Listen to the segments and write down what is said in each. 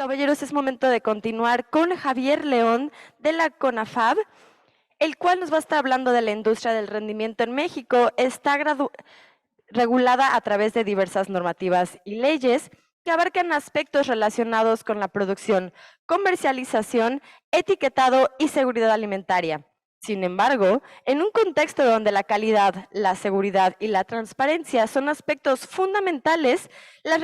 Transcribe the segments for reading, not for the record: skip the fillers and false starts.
caballeros, es momento de continuar con Javier León de la CONAFAB, el cual nos va a estar hablando de la industria del rendimiento en México. Está regulada a través de diversas normativas y leyes que abarcan aspectos relacionados con la producción, comercialización, etiquetado y seguridad alimentaria. Sin embargo, en un contexto donde la calidad, la seguridad y la transparencia son aspectos fundamentales, las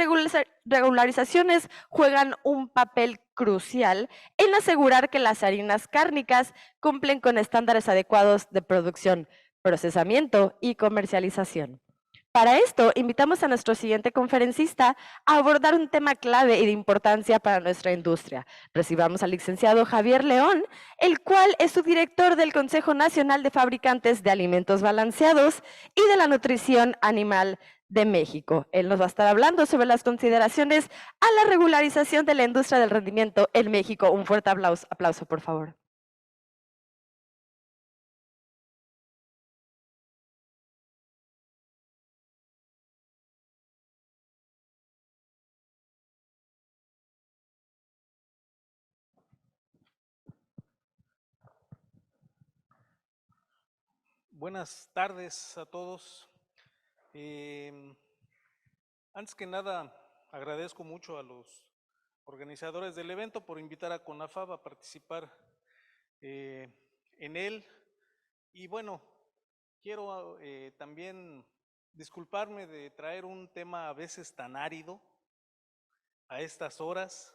regularizaciones juegan un papel crucial en asegurar que las harinas cárnicas cumplen con estándares adecuados de producción, procesamiento y comercialización. Para esto, invitamos a nuestro siguiente conferencista a abordar un tema clave y de importancia para nuestra industria. Recibamos al licenciado Javier León, el cual es subdirector del Consejo Nacional de Fabricantes de Alimentos Balanceados y de la Nutrición Animal de México. Él nos va a estar hablando sobre las consideraciones a la regularización de la industria del rendimiento en México. Un fuerte aplauso, por favor. Buenas tardes a todos. Antes que nada, agradezco mucho a los organizadores del evento por invitar a CONAFAB a participar en él. Y bueno, quiero también disculparme de traer un tema a veces tan árido a estas horas,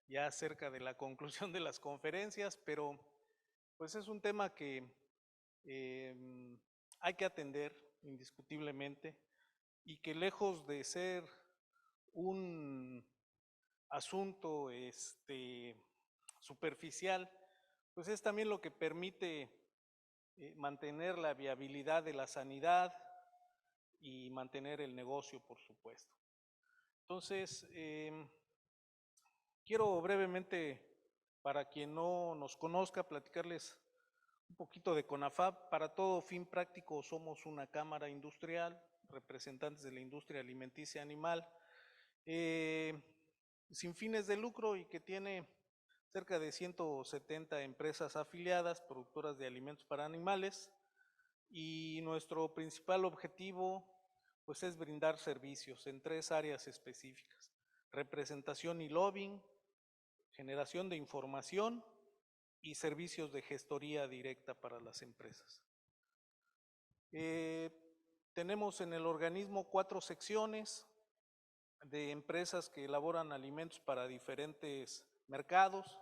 ya cerca de la conclusión de las conferencias, pero pues es un tema que hay que atender indiscutiblemente y que lejos de ser un asunto superficial, pues es también lo que permite mantener la viabilidad de la sanidad y mantener el negocio, por supuesto. Entonces, quiero brevemente, para quien no nos conozca, platicarles un poquito de CONAFAB. Para todo fin práctico somos una cámara industrial, representantes de la industria alimenticia animal, sin fines de lucro y que tiene cerca de 170 empresas afiliadas, productoras de alimentos para animales, y nuestro principal objetivo pues es brindar servicios en 3 áreas específicas: representación y lobbying, generación de información y servicios de gestoría directa para las empresas. Tenemos en el organismo 4 secciones de empresas que elaboran alimentos para diferentes mercados.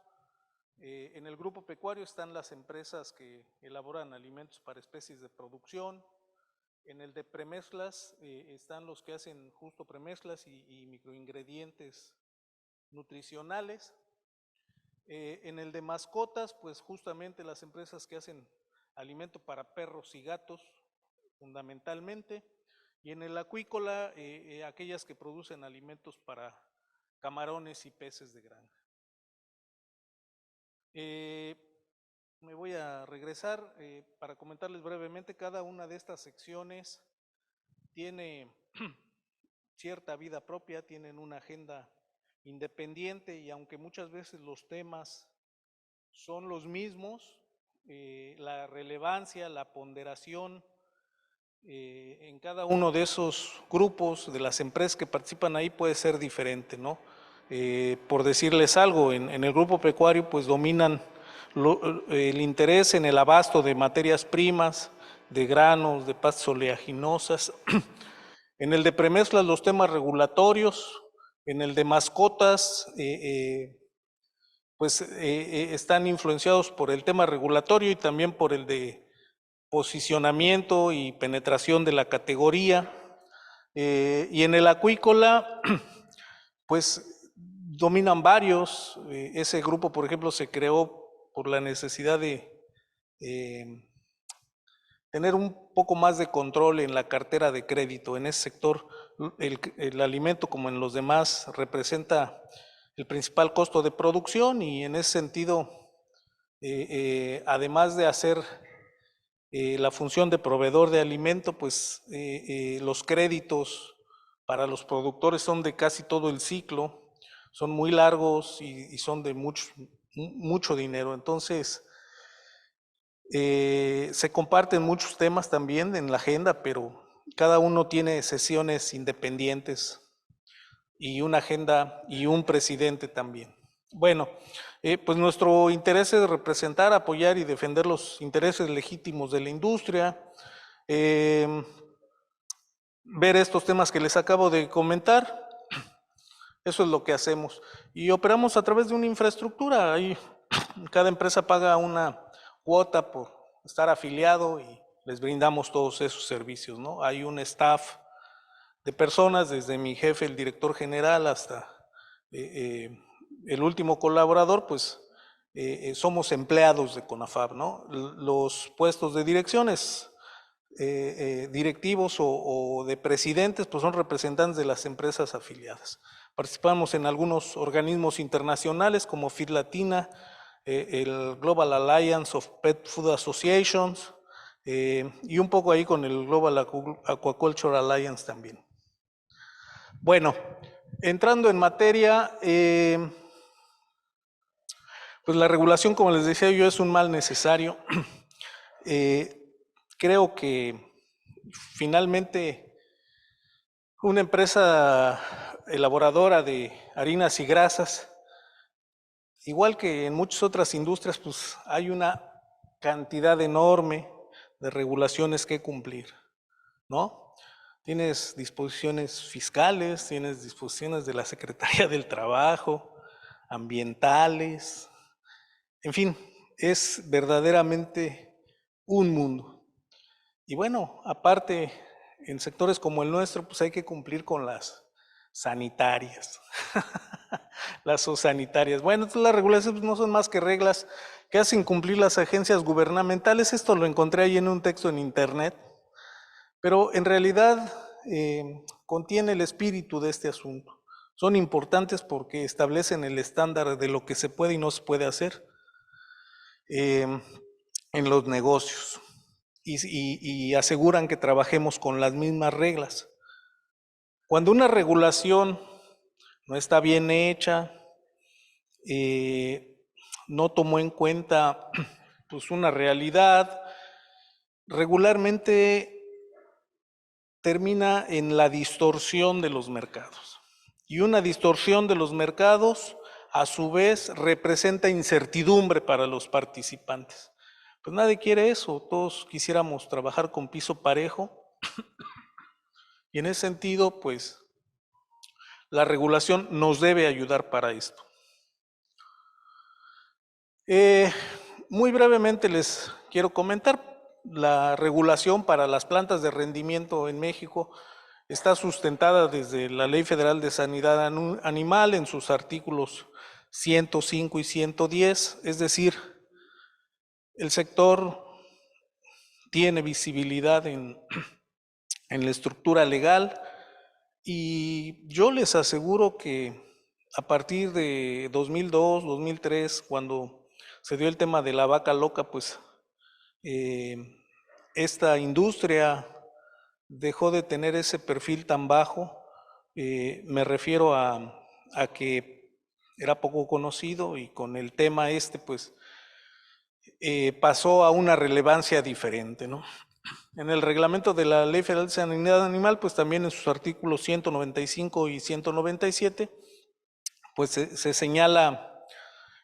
En el grupo pecuario están las empresas que elaboran alimentos para especies de producción. En el de premezclas están los que hacen justo premezclas y microingredientes nutricionales. En el de mascotas, pues justamente las empresas que hacen alimento para perros y gatos, fundamentalmente. Y en el acuícola, aquellas que producen alimentos para camarones y peces de granja. Me voy a regresar para comentarles brevemente. Cada una de estas secciones tiene cierta vida propia, tienen una agenda independiente, y aunque muchas veces los temas son los mismos, la relevancia, la ponderación en cada uno de esos grupos, de las empresas que participan ahí, puede ser diferente, ¿no? Por decirles algo, en el grupo pecuario pues dominan el interés en el abasto de materias primas, de granos, de pastas oleaginosas. En el de premezclas los temas regulatorios. En el de mascotas pues están influenciados por el tema regulatorio y también por el de posicionamiento y penetración de la categoría. Y en el acuícola pues dominan varios. Ese grupo, por ejemplo, se creó por la necesidad de tener un poco más de control en la cartera de crédito. En ese sector el alimento, como en los demás, representa el principal costo de producción, y en ese sentido, además de hacer la función de proveedor de alimento, pues los créditos para los productores son de casi todo el ciclo. son muy largos y son de mucho dinero. Entonces, se comparten muchos temas también en la agenda, pero cada uno tiene sesiones independientes y una agenda y un presidente también. Bueno, pues nuestro interés es representar, apoyar y defender los intereses legítimos de la industria, ver estos temas que les acabo de comentar. Eso es lo que hacemos. Y operamos a través de una infraestructura. Ahí cada empresa paga una cuota por estar afiliado y les brindamos todos esos servicios, ¿no? Hay un staff de personas, desde mi jefe, el director general, hasta el último colaborador, pues somos empleados de CONAFAB, ¿no? Los puestos de direcciones, directivos o de presidentes, pues son representantes de las empresas afiliadas. Participamos en algunos organismos internacionales como FIT Latina, el Global Alliance of Pet Food Associations y un poco ahí con el Global Aquaculture Alliance también. Bueno, entrando en materia, pues la regulación, como les decía yo, es un mal necesario. Creo que finalmente una empresa elaboradora de harinas y grasas, igual que en muchas otras industrias, pues hay una cantidad enorme de regulaciones que cumplir, ¿no? Tienes disposiciones fiscales, tienes disposiciones de la Secretaría del Trabajo, ambientales, en fin, es verdaderamente un mundo. Y bueno, aparte, en sectores como el nuestro, pues hay que cumplir con las sanitarias, las zoosanitarias. Bueno, entonces las regulaciones no son más que reglas que hacen cumplir las agencias gubernamentales. Esto lo encontré ahí en un texto en internet, pero en realidad contiene el espíritu de este asunto. Son importantes porque establecen el estándar de lo que se puede y no se puede hacer en los negocios y aseguran que trabajemos con las mismas reglas. Cuando una regulación no está bien hecha, no tomó en cuenta pues una realidad, regularmente termina en la distorsión de los mercados. Y una distorsión de los mercados, a su vez, representa incertidumbre para los participantes. Pues nadie quiere eso, todos quisiéramos trabajar con piso parejo. Y en ese sentido, pues, la regulación nos debe ayudar para esto. Muy brevemente les quiero comentar, la regulación para las plantas de rendimiento en México está sustentada desde la Ley Federal de Sanidad Animal en sus artículos 105 y 110, es decir, el sector tiene visibilidad en la estructura legal y yo les aseguro que a partir de 2002, 2003, cuando se dio el tema de la vaca loca, pues esta industria dejó de tener ese perfil tan bajo. Me refiero a que era poco conocido y con el tema pues pasó a una relevancia diferente, ¿no? En el reglamento de la Ley Federal de Sanidad Animal, pues también en sus artículos 195 y 197, pues se señala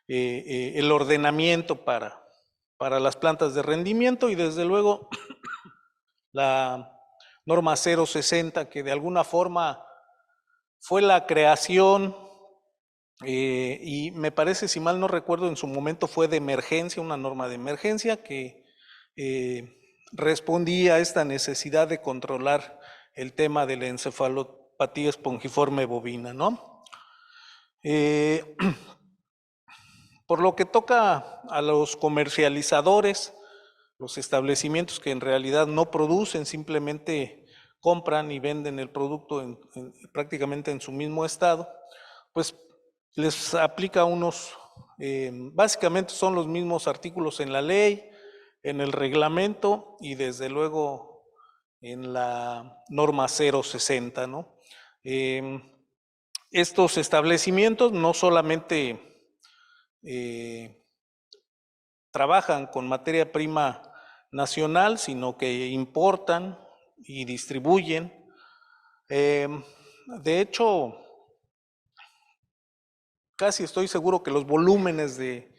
el ordenamiento para las plantas de rendimiento y desde luego la norma 060, que de alguna forma fue la creación y me parece, si mal no recuerdo, en su momento fue de emergencia, una norma de emergencia que respondía a esta necesidad de controlar el tema de la encefalopatía espongiforme bovina, ¿no? Por lo que toca a los comercializadores, los establecimientos que en realidad no producen, simplemente compran y venden el producto prácticamente en su mismo estado, pues les aplica básicamente son los mismos artículos en la ley, en el reglamento y desde luego en la norma 060, ¿no? Estos establecimientos no solamente trabajan con materia prima nacional, sino que importan y distribuyen. De hecho, casi estoy seguro que los volúmenes de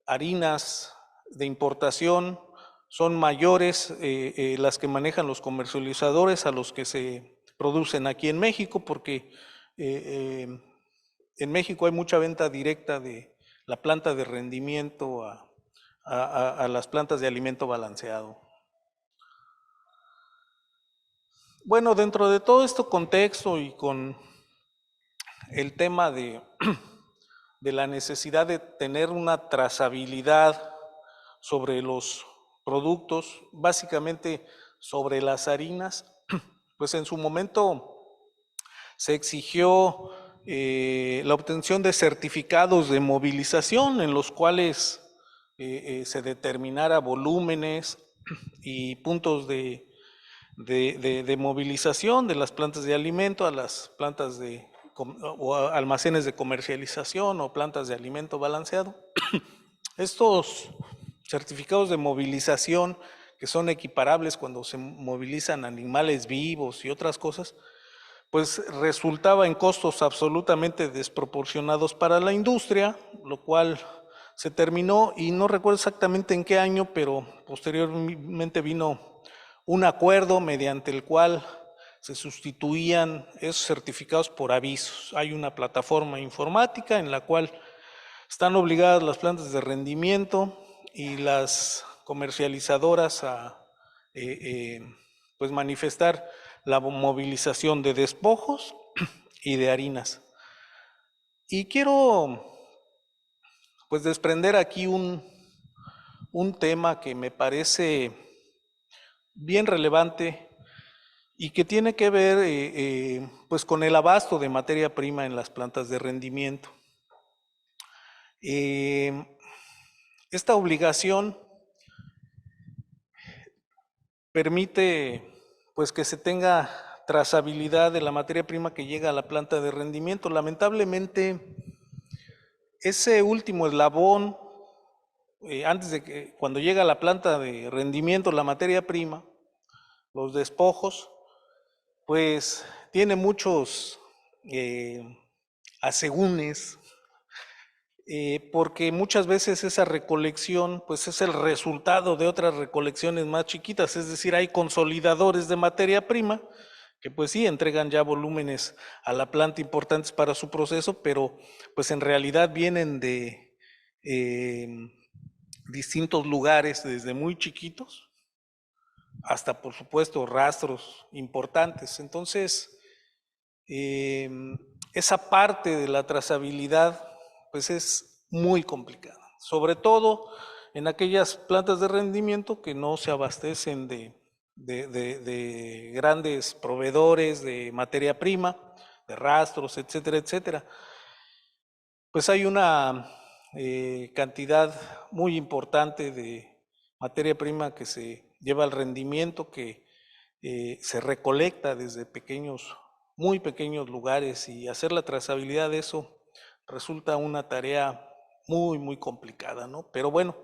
harinas de importación son mayores las que manejan los comercializadores a los que se producen aquí en México, porque en México hay mucha venta directa de la planta de rendimiento a las plantas de alimento balanceado. Bueno, dentro de todo este contexto y con el tema de la necesidad de tener una trazabilidad sobre los productos, básicamente sobre las harinas, pues en su momento se exigió la obtención de certificados de movilización en los cuales se determinara volúmenes y puntos de movilización de las plantas de alimento a las plantas o almacenes de comercialización o plantas de alimento balanceado. Estos certificados de movilización, que son equiparables cuando se movilizan animales vivos y otras cosas, pues resultaba en costos absolutamente desproporcionados para la industria, lo cual se terminó, y no recuerdo exactamente en qué año, pero posteriormente vino un acuerdo mediante el cual se sustituían esos certificados por avisos. Hay una plataforma informática en la cual están obligadas las plantas de rendimiento y las comercializadoras a pues manifestar la movilización de despojos y de harinas. Y quiero pues desprender aquí un tema que me parece bien relevante y que tiene que ver pues con el abasto de materia prima en las plantas de rendimiento. Esta obligación permite pues que se tenga trazabilidad de la materia prima que llega a la planta de rendimiento. Lamentablemente, ese último eslabón, antes de que cuando llega a la planta de rendimiento la materia prima, los despojos, pues tiene muchos asegúnes, porque muchas veces esa recolección pues es el resultado de otras recolecciones más chiquitas, es decir, hay consolidadores de materia prima que pues sí entregan ya volúmenes a la planta importantes para su proceso, pero pues en realidad vienen de distintos lugares, desde muy chiquitos hasta por supuesto rastros importantes. Entonces, esa parte de la trazabilidad pues es muy complicada, sobre todo en aquellas plantas de rendimiento que no se abastecen de grandes proveedores de materia prima, de rastros, etcétera, etcétera. Pues hay una cantidad muy importante de materia prima que se lleva al rendimiento, que se recolecta desde muy pequeños lugares, y hacer la trazabilidad de eso resulta una tarea muy, muy complicada, ¿no? Pero bueno,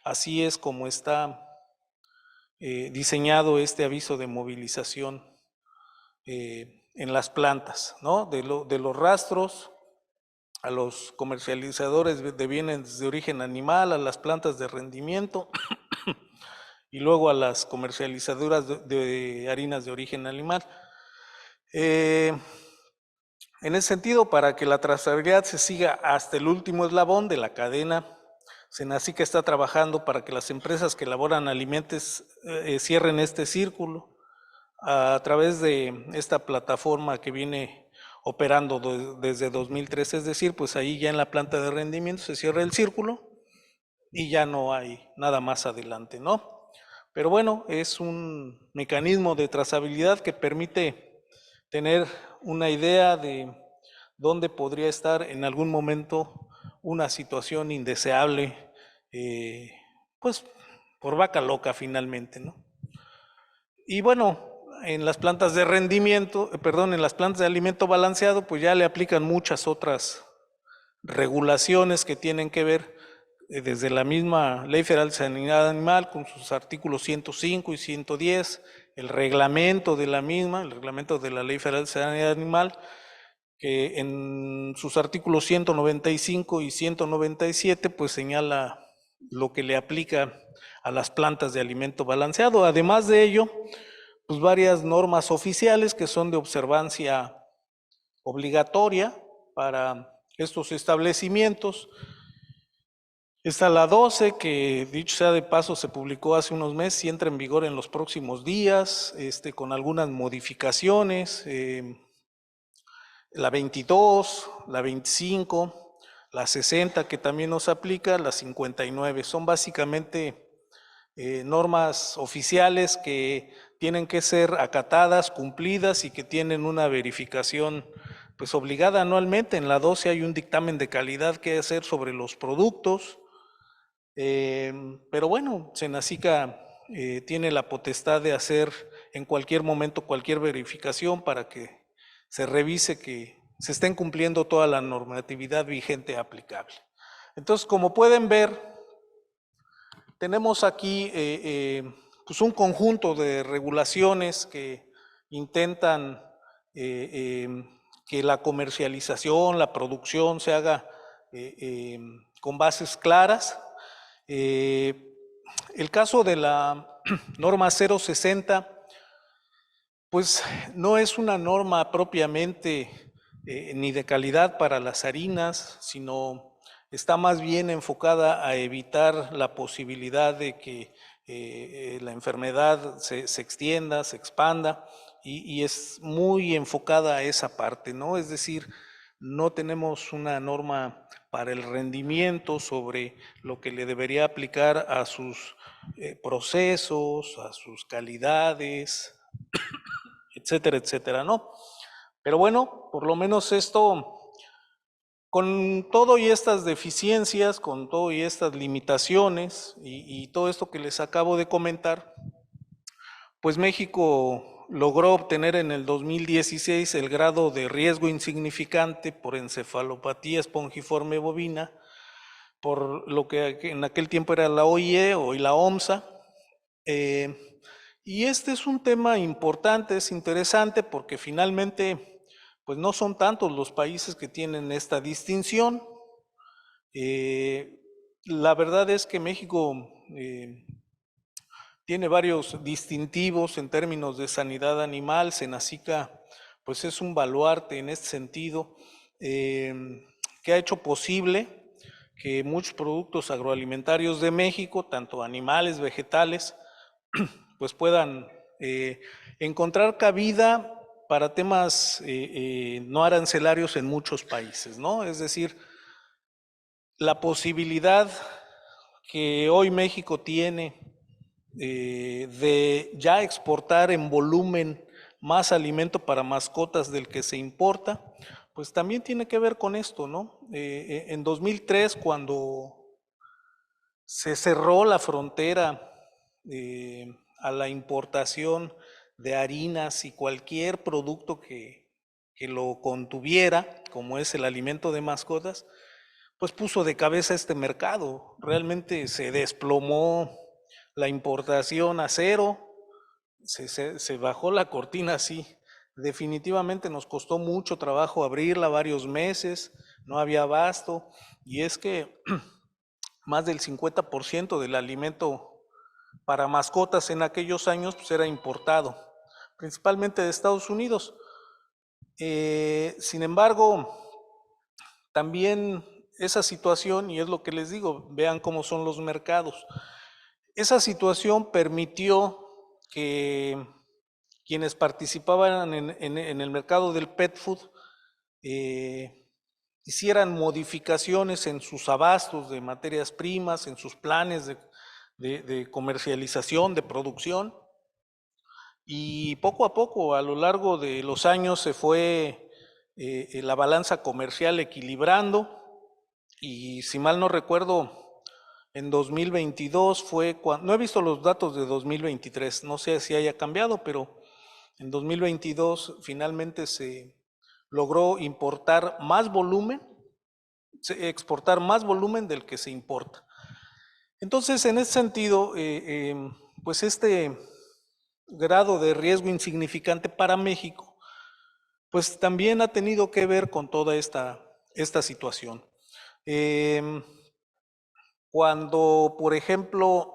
así es como está diseñado este aviso de movilización en las plantas, ¿no? De los rastros a los comercializadores de bienes de origen animal, a las plantas de rendimiento y luego a las comercializadoras de harinas de origen animal. En ese sentido, para que la trazabilidad se siga hasta el último eslabón de la cadena, Senacica está trabajando para que las empresas que elaboran alimentos cierren este círculo a través de esta plataforma que viene operando desde 2013, es decir, pues ahí ya en la planta de rendimiento se cierra el círculo y ya no hay nada más adelante, ¿no? Pero bueno, es un mecanismo de trazabilidad que permite tener una idea de dónde podría estar en algún momento una situación indeseable, pues por vaca loca finalmente, ¿no? Y bueno, en las plantas de rendimiento, en las plantas de alimento balanceado, pues ya le aplican muchas otras regulaciones que tienen que ver desde la misma Ley Federal de Sanidad Animal con sus artículos 105 y 110, el reglamento de la misma, el reglamento de la Ley Federal de Sanidad Animal, que en sus artículos 195 y 197 pues señala lo que le aplica a las plantas de alimento balanceado. Además de ello, pues varias normas oficiales que son de observancia obligatoria para estos establecimientos. Está la 12, que dicho sea de paso se publicó hace unos meses y entra en vigor en los próximos días, con algunas modificaciones. La 22, la 25, la 60 que también nos aplica, la 59. Son básicamente normas oficiales que tienen que ser acatadas, cumplidas y que tienen una verificación pues obligada anualmente. En la 12 hay un dictamen de calidad que hacer sobre los productos, pero bueno, Senacica tiene la potestad de hacer en cualquier momento cualquier verificación para que se revise que se estén cumpliendo toda la normatividad vigente aplicable. Entonces, como pueden ver, tenemos aquí pues un conjunto de regulaciones que intentan que la comercialización, la producción se haga con bases claras. El caso de la norma 060, pues no es una norma propiamente ni de calidad para las harinas, sino está más bien enfocada a evitar la posibilidad de que la enfermedad se extienda, se expanda, y es muy enfocada a esa parte, ¿no? Es decir, no tenemos una norma para el rendimiento sobre lo que le debería aplicar a sus procesos, a sus calidades, etcétera, etcétera, ¿no? Pero bueno, por lo menos esto, con todo y estas deficiencias, con todo y estas limitaciones y todo esto que les acabo de comentar, pues México logró obtener en el 2016 el grado de riesgo insignificante por encefalopatía espongiforme bovina, por lo que en aquel tiempo era la OIE, hoy la OMSA. Y este es un tema importante, es interesante porque finalmente pues no son tantos los países que tienen esta distinción. La verdad es que México tiene varios distintivos en términos de sanidad animal. Senacica pues es un baluarte en este sentido, que ha hecho posible que muchos productos agroalimentarios de México, tanto animales, vegetales, pues puedan encontrar cabida para temas no arancelarios en muchos países, ¿no? Es decir, la posibilidad que hoy México tiene de ya exportar en volumen más alimento para mascotas del que se importa, pues también tiene que ver con esto, ¿no? En 2003, cuando se cerró la frontera a la importación de harinas y cualquier producto que lo contuviera, como es el alimento de mascotas, pues puso de cabeza este mercado. Realmente se desplomó la importación a cero, se bajó la cortina así. Definitivamente nos costó mucho trabajo abrirla, varios meses, no había abasto, y es que más del 50% del alimento para mascotas en aquellos años pues era importado, principalmente de Estados Unidos. Sin embargo, también esa situación, y es lo que les digo, vean cómo son los mercados, esa situación permitió que quienes participaban en el mercado del pet food hicieran modificaciones en sus abastos de materias primas, en sus planes de comercialización, de producción, y poco a poco, a lo largo de los años, se fue la balanza comercial equilibrando, y si mal no recuerdo, en 2022 fue cuando, no he visto los datos de 2023, no sé si haya cambiado, pero En 2022 finalmente se logró importar más volumen, exportar más volumen del que se importa. Entonces, en ese sentido, pues este grado de riesgo insignificante para México, pues también ha tenido que ver con toda esta situación. Cuando, por ejemplo,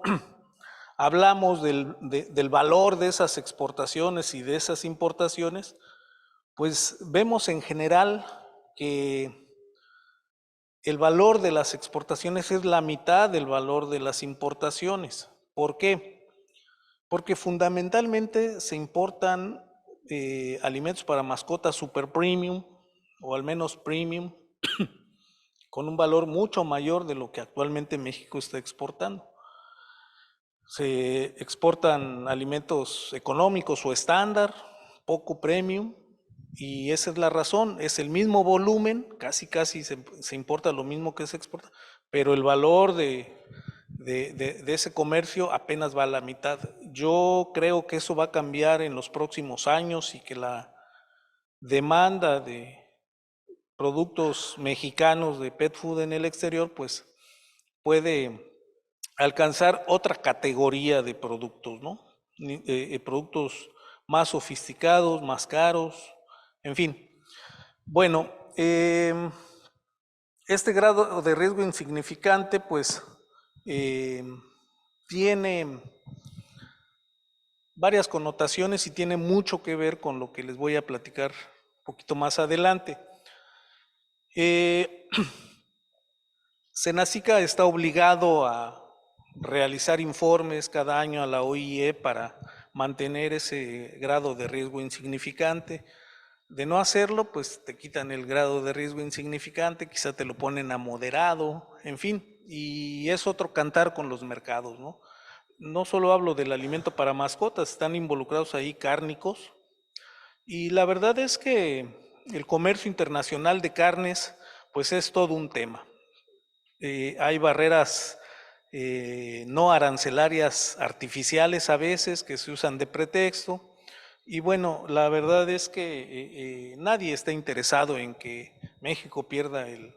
hablamos del valor de esas exportaciones y de esas importaciones, pues vemos en general que el valor de las exportaciones es la mitad del valor de las importaciones. ¿Por qué? Porque fundamentalmente se importan alimentos para mascotas super premium o al menos premium con un valor mucho mayor de lo que actualmente México está exportando. Se exportan alimentos económicos o estándar, poco premium, y esa es la razón, es el mismo volumen, casi se importa lo mismo que se exporta, pero el valor de ese comercio apenas va a la mitad. Yo creo que eso va a cambiar en los próximos años y que la demanda de productos mexicanos de pet food en el exterior pues puede alcanzar otra categoría de productos, ¿no? Productos más sofisticados, más caros, en fin. Bueno, este grado de riesgo insignificante, pues, tiene varias connotaciones y tiene mucho que ver con lo que les voy a platicar un poquito más adelante. Senacica está obligado a realizar informes cada año a la OIE para mantener ese grado de riesgo insignificante. De no hacerlo, pues te quitan el grado de riesgo insignificante, quizá te lo ponen a moderado, en fin, y es otro cantar con los mercados, ¿no? No solo hablo del alimento para mascotas, están involucrados ahí cárnicos, y la verdad es que el comercio internacional de carnes, pues es todo un tema. Hay barreras no arancelarias artificiales a veces que se usan de pretexto. Y bueno, la verdad es que nadie está interesado en que México pierda el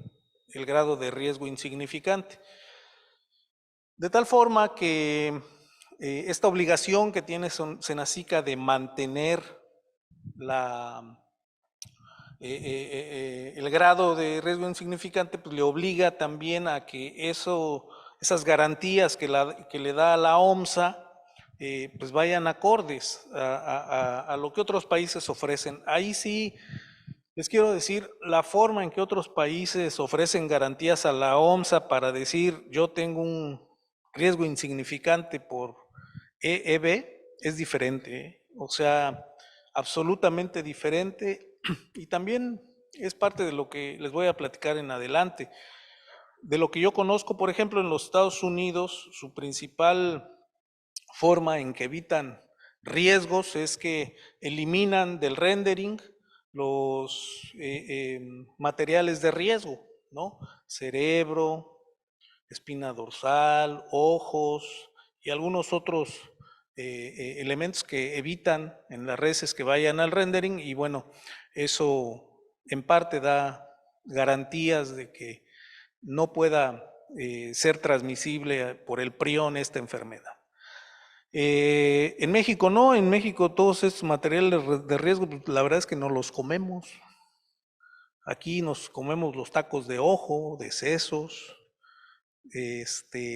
grado de riesgo insignificante. De tal forma que esta obligación que tiene Senacica de mantener el grado de riesgo insignificante, pues le obliga también a que esas garantías que le da a la OMSA, pues vayan acordes a lo que otros países ofrecen. Ahí sí, les quiero decir, la forma en que otros países ofrecen garantías a la OMSA para decir yo tengo un riesgo insignificante por EEB es diferente, ¿eh? O sea, absolutamente diferente, y también es parte de lo que les voy a platicar en adelante. De lo que yo conozco, por ejemplo, en los Estados Unidos, su principal forma en que evitan riesgos es que eliminan del rendering los materiales de riesgo, ¿no? Cerebro, espina dorsal, ojos y algunos otros elementos que evitan en las reses que vayan al rendering, y bueno, eso en parte da garantías de que no pueda ser transmisible por el prión esta enfermedad. En México no, en México todos estos materiales de riesgo, pues, la verdad es que no los comemos. Aquí nos comemos los tacos de ojo, de sesos,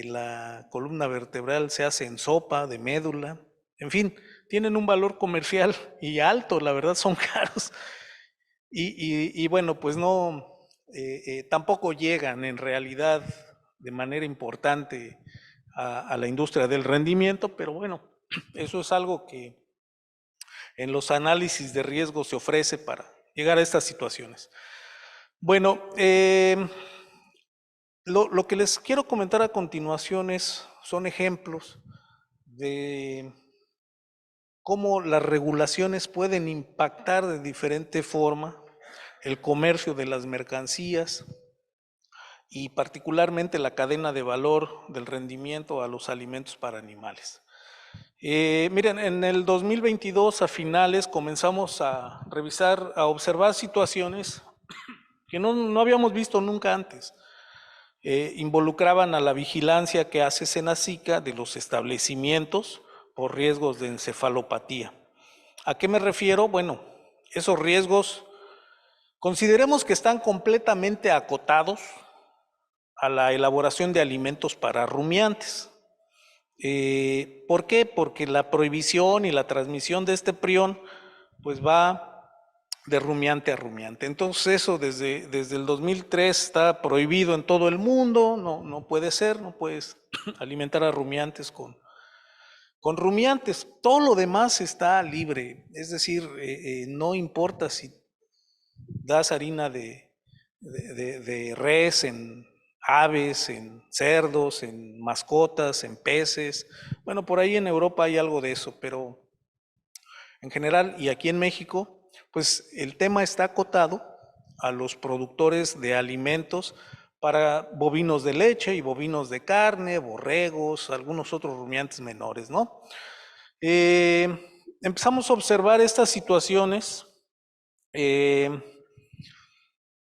la columna vertebral se hace en sopa, de médula, en fin, tienen un valor comercial y alto, la verdad son caros. Y bueno, pues no, tampoco llegan en realidad de manera importante a la industria del rendimiento, pero bueno, eso es algo que en los análisis de riesgo se ofrece para llegar a estas situaciones. Bueno, lo que les quiero comentar a continuación son ejemplos de cómo las regulaciones pueden impactar de diferente forma el comercio de las mercancías y particularmente la cadena de valor del rendimiento a los alimentos para animales. Miren, en el 2022 a finales comenzamos a revisar, a observar situaciones que no habíamos visto nunca antes. Involucraban a la vigilancia que hace Senacica de los establecimientos por riesgos de encefalopatía. ¿A qué me refiero? Bueno, esos riesgos consideremos que están completamente acotados a la elaboración de alimentos para rumiantes. ¿Por qué? Porque la prohibición y la transmisión de este prión pues va de rumiante a rumiante. Entonces eso desde el 2003 está prohibido en todo el mundo, no puede ser, no puedes alimentar a rumiantes con rumiantes. Todo lo demás está libre, es decir, no importa si das harina de res en aves, en cerdos, en mascotas, en peces. Bueno, por ahí en Europa hay algo de eso, pero en general y aquí en México, pues el tema está acotado a los productores de alimentos para bovinos de leche y bovinos de carne, borregos, algunos otros rumiantes menores, ¿no? Empezamos a observar estas situaciones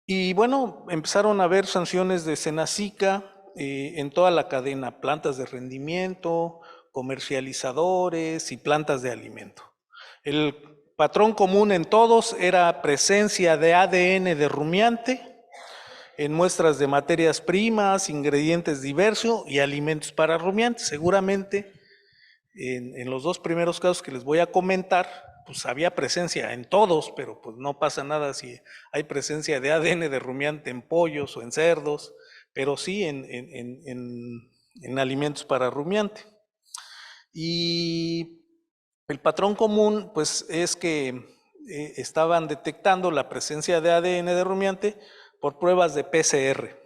y bueno, empezaron a haber sanciones de Senacica en toda la cadena, plantas de rendimiento, comercializadores y plantas de alimento. El patrón común en todos era presencia de ADN de rumiante en muestras de materias primas, ingredientes diversos y alimentos para rumiantes. Seguramente en los dos primeros casos que les voy a comentar, pues había presencia en todos, pero pues no pasa nada si hay presencia de ADN de rumiante en pollos o en cerdos, pero sí en alimentos para rumiante. Y el patrón común pues es que estaban detectando la presencia de ADN de rumiante por pruebas de PCR.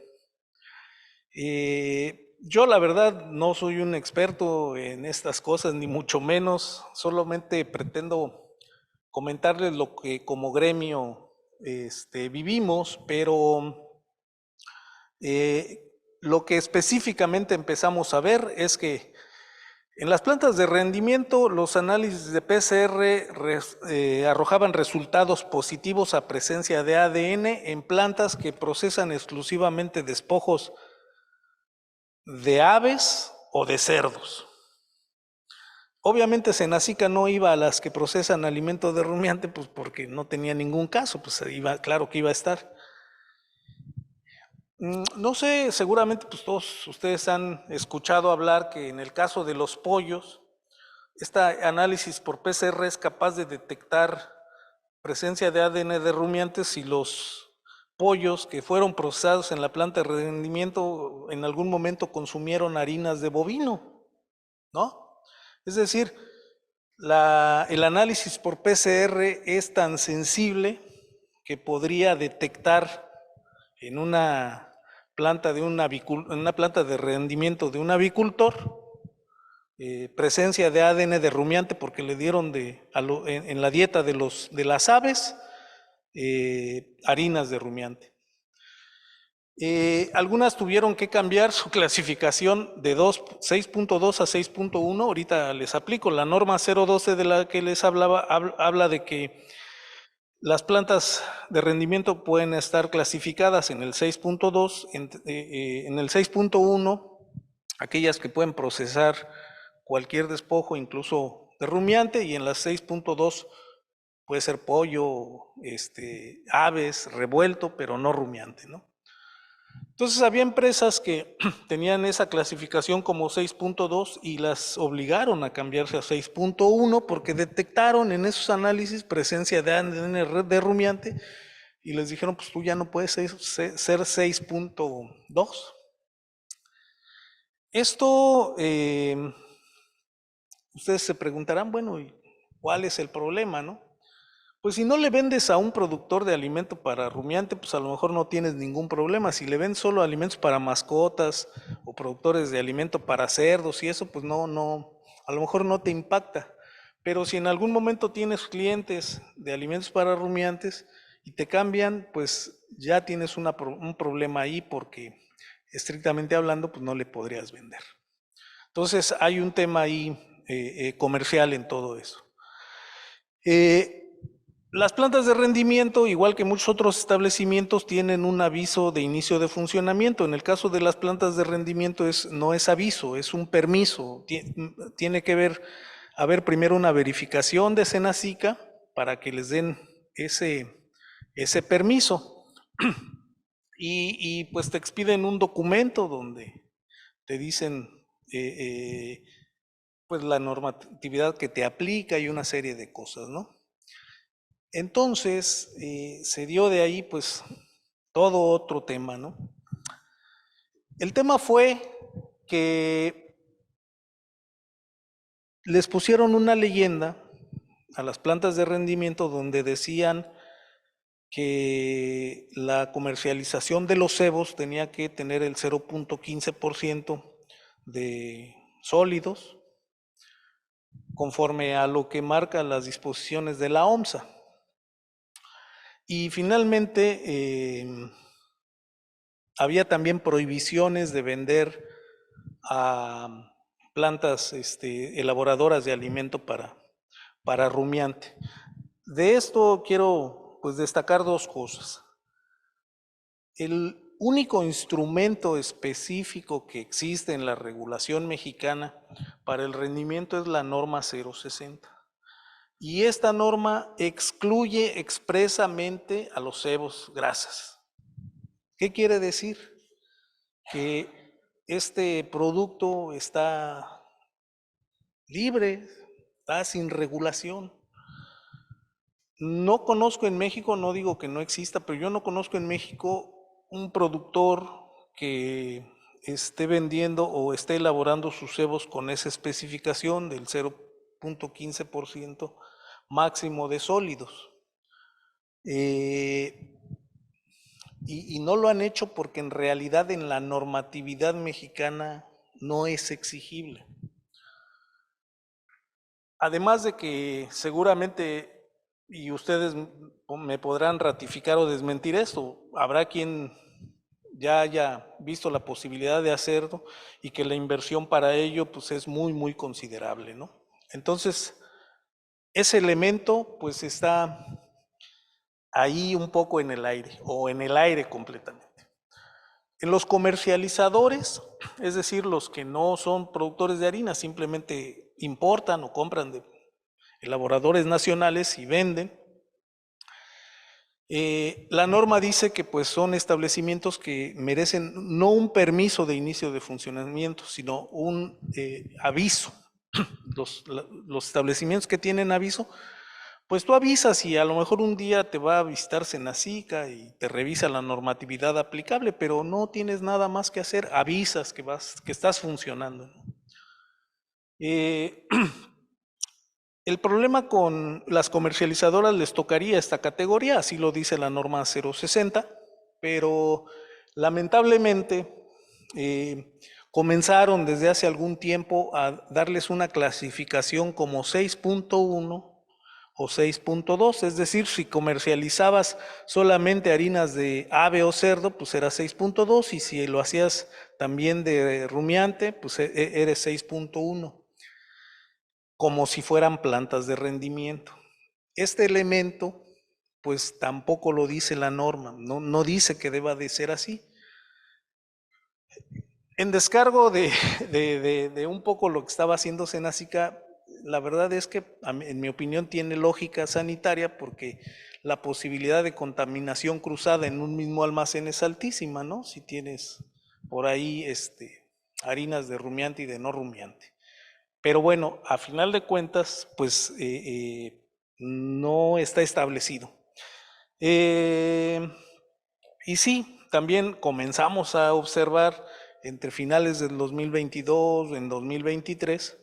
Yo la verdad no soy un experto en estas cosas, ni mucho menos, solamente pretendo comentarles lo que como gremio vivimos, pero lo que específicamente empezamos a ver es que en las plantas de rendimiento los análisis de PCR arrojaban resultados positivos a presencia de ADN en plantas que procesan exclusivamente despojos de aves o de cerdos. Obviamente Senacica no iba a las que procesan alimento de rumiante, pues porque no tenía ningún caso, pues claro que iba a estar. No sé, seguramente pues todos ustedes han escuchado hablar que en el caso de los pollos, este análisis por PCR es capaz de detectar presencia de ADN de rumiantes si los pollos que fueron procesados en la planta de rendimiento en algún momento consumieron harinas de bovino, ¿no? Es decir, el análisis por PCR es tan sensible que podría detectar en una planta de rendimiento de un avicultor presencia de ADN de rumiante porque le dieron en la dieta de las aves harinas de rumiante. Algunas tuvieron que cambiar su clasificación de 6.2 a 6.1. Ahorita les aplico. La norma 012 de la que les hablaba habla de que las plantas de rendimiento pueden estar clasificadas en el 6.2, en el 6.1, aquellas que pueden procesar cualquier despojo, incluso de rumiante, y en las 6.2 puede ser pollo, aves, revuelto, pero no rumiante, ¿no? Entonces había empresas que tenían esa clasificación como 6.2 y las obligaron a cambiarse a 6.1 porque detectaron en esos análisis presencia de ADN de rumiante y les dijeron, pues tú ya no puedes ser 6.2. Esto, ustedes se preguntarán, bueno, ¿y cuál es el problema, no? Pues si no le vendes a un productor de alimento para rumiante, pues a lo mejor no tienes ningún problema. Si le vendes solo alimentos para mascotas o productores de alimento para cerdos y eso, pues a lo mejor no te impacta. Pero si en algún momento tienes clientes de alimentos para rumiantes y te cambian, pues ya tienes un problema ahí porque estrictamente hablando, pues no le podrías vender. Entonces hay un tema ahí comercial en todo eso. Las plantas de rendimiento, igual que muchos otros establecimientos, tienen un aviso de inicio de funcionamiento. En el caso de las plantas de rendimiento no es aviso, es un permiso. Tiene que haber primero una verificación de Senacica para que les den ese permiso. Y pues te expiden un documento donde te dicen pues la normatividad que te aplica y una serie de cosas, ¿no? Entonces se dio de ahí pues todo otro tema, ¿no? El tema fue que les pusieron una leyenda a las plantas de rendimiento donde decían que la comercialización de los cebos tenía que tener el 0.15% de sólidos, conforme a lo que marcan las disposiciones de la OMSA. Y finalmente había también prohibiciones de vender a plantas elaboradoras de alimento para rumiante. De esto quiero pues destacar dos cosas. El único instrumento específico que existe en la regulación mexicana para el rendimiento es la norma 060. Y esta norma excluye expresamente a los cebos grasas. ¿Qué quiere decir? Que este producto está libre, está sin regulación. No conozco en México, no digo que no exista, pero yo no conozco en México un productor que esté vendiendo o esté elaborando sus cebos con esa especificación del 0.15% máximo de sólidos. Y no lo han hecho porque en realidad en la normatividad mexicana no es exigible. Además de que seguramente, y ustedes me podrán ratificar o desmentir esto, habrá quien ya haya visto la posibilidad de hacerlo y que la inversión para ello pues es muy, muy considerable, ¿no? Entonces, ese elemento pues está ahí un poco en el aire o en el aire completamente. En los comercializadores, es decir, los que no son productores de harina, simplemente importan o compran de elaboradores nacionales y venden. La norma dice que pues son establecimientos que merecen no un permiso de inicio de funcionamiento, sino un aviso. Los establecimientos que tienen aviso, pues tú avisas y a lo mejor un día te va a visitar Senacica y te revisa la normatividad aplicable, pero no tienes nada más que hacer, avisas que estás funcionando, ¿no? El problema con las comercializadoras les tocaría esta categoría, así lo dice la norma 060, pero lamentablemente comenzaron desde hace algún tiempo a darles una clasificación como 6.1 o 6.2, es decir, si comercializabas solamente harinas de ave o cerdo, pues era 6.2, y si lo hacías también de rumiante, pues eres 6.1. Como si fueran plantas de rendimiento. Este elemento, pues tampoco lo dice la norma, no dice que deba de ser así. En descargo de un poco lo que estaba haciendo Senacica, la verdad es que, en mi opinión, tiene lógica sanitaria porque la posibilidad de contaminación cruzada en un mismo almacén es altísima, ¿no? Si tienes por ahí harinas de rumiante y de no rumiante. Pero bueno, a final de cuentas, pues no está establecido. Y sí, también comenzamos a observar entre finales del 2022, en 2023,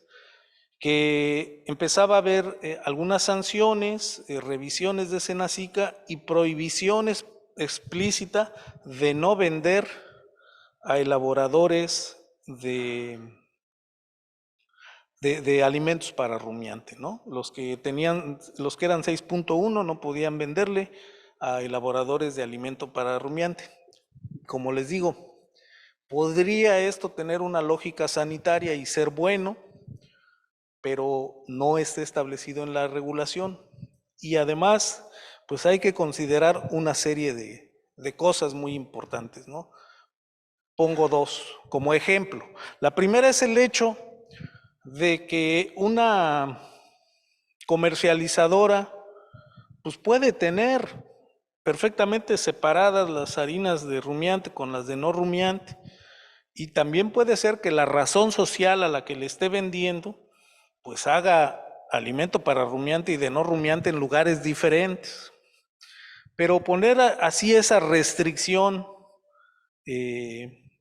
que empezaba a haber algunas sanciones, revisiones de Senacica y prohibiciones explícita de no vender a elaboradores de alimentos para rumiante, ¿no? Los que eran 6.1 no podían venderle a elaboradores de alimento para rumiante. Como les digo, podría esto tener una lógica sanitaria y ser bueno, pero no esté establecido en la regulación. Y además, pues hay que considerar una serie de cosas muy importantes, ¿no? Pongo dos como ejemplo. La primera es el hecho de que una comercializadora pues puede tener perfectamente separadas las harinas de rumiante con las de no rumiante, y también puede ser que la razón social a la que le esté vendiendo pues haga alimento para rumiante y de no rumiante en lugares diferentes. Pero poner así esa restricción